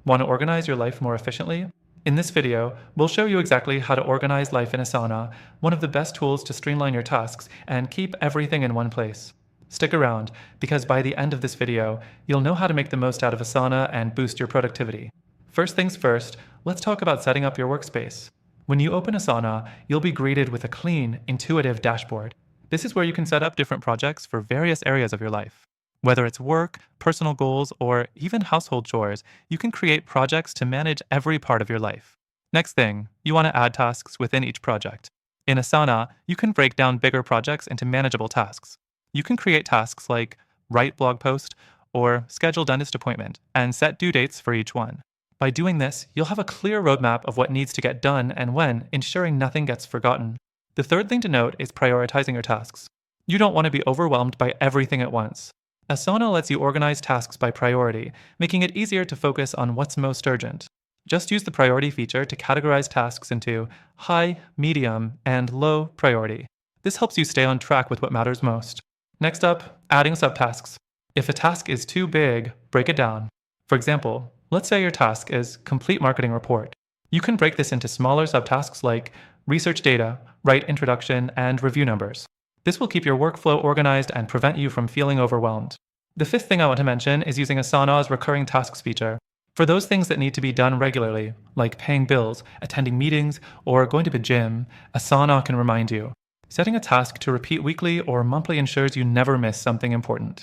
Want to organize your life more efficiently? In this video, we'll show you exactly how to organize life in Asana, one of the best tools to streamline your tasks and keep everything in one place. Stick around, because by the end of this video, you'll know how to make the most out of Asana and boost your productivity. First things first, let's talk about setting up your workspace. When you open Asana, you'll be greeted with a clean, intuitive dashboard. This is where you can set up different projects for various areas of your life. Whether it's work, personal goals, or even household chores, you can create projects to manage every part of your life. Next thing, you want to add tasks within each project. In Asana, you can break down bigger projects into manageable tasks. You can create tasks like write blog post or schedule dentist appointment and set due dates for each one. By doing this, you'll have a clear roadmap of what needs to get done and when, ensuring nothing gets forgotten. The third thing to note is prioritizing your tasks. You don't want to be overwhelmed by everything at once. Asana lets you organize tasks by priority, making it easier to focus on what's most urgent. Just use the priority feature to categorize tasks into high, medium, and low priority. This helps you stay on track with what matters most. Next up, adding subtasks. If a task is too big, break it down. For example, let's say your task is complete marketing report. You can break this into smaller subtasks like research data, write introduction, and review numbers. This will keep your workflow organized and prevent you from feeling overwhelmed. The fifth thing I want to mention is using Asana's recurring tasks feature. For those things that need to be done regularly, like paying bills, attending meetings, or going to the gym, Asana can remind you. Setting a task to repeat weekly or monthly ensures you never miss something important.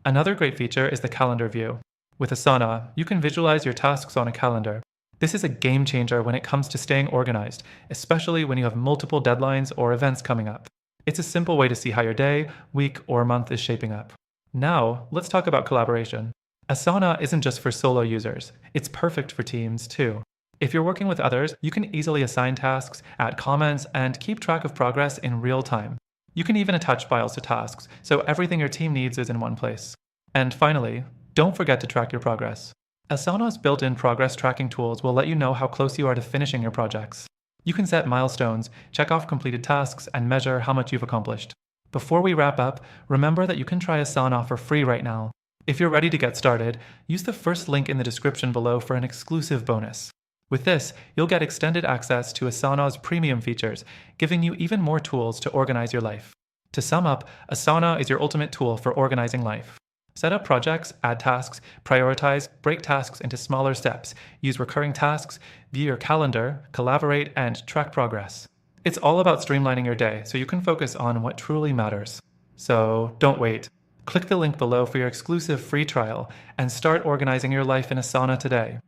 Another great feature is the calendar view. With Asana, you can visualize your tasks on a calendar. This is a game changer when it comes to staying organized, especially when you have multiple deadlines or events coming up. It's a simple way to see how your day, week, or month is shaping up. Now, let's talk about collaboration. Asana isn't just for solo users. It's perfect for teams, too. If you're working with others, you can easily assign tasks, add comments, and keep track of progress in real time. You can even attach files to tasks, so everything your team needs is in one place. And finally, don't forget to track your progress. Asana's built-in progress tracking tools will let you know how close you are to finishing your projects. You can set milestones, check off completed tasks, and measure how much you've accomplished. Before we wrap up, remember that you can try Asana for free right now. If you're ready to get started, use the first link in the description below for an exclusive bonus. With this, you'll get extended access to Asana's premium features, giving you even more tools to organize your life. To sum up, Asana is your ultimate tool for organizing life. Set up projects, add tasks, prioritize, break tasks into smaller steps, use recurring tasks, view your calendar, collaborate, and track progress. It's all about streamlining your day so you can focus on what truly matters. So don't wait. Click the link below for your exclusive free trial and start organizing your life in Asana today.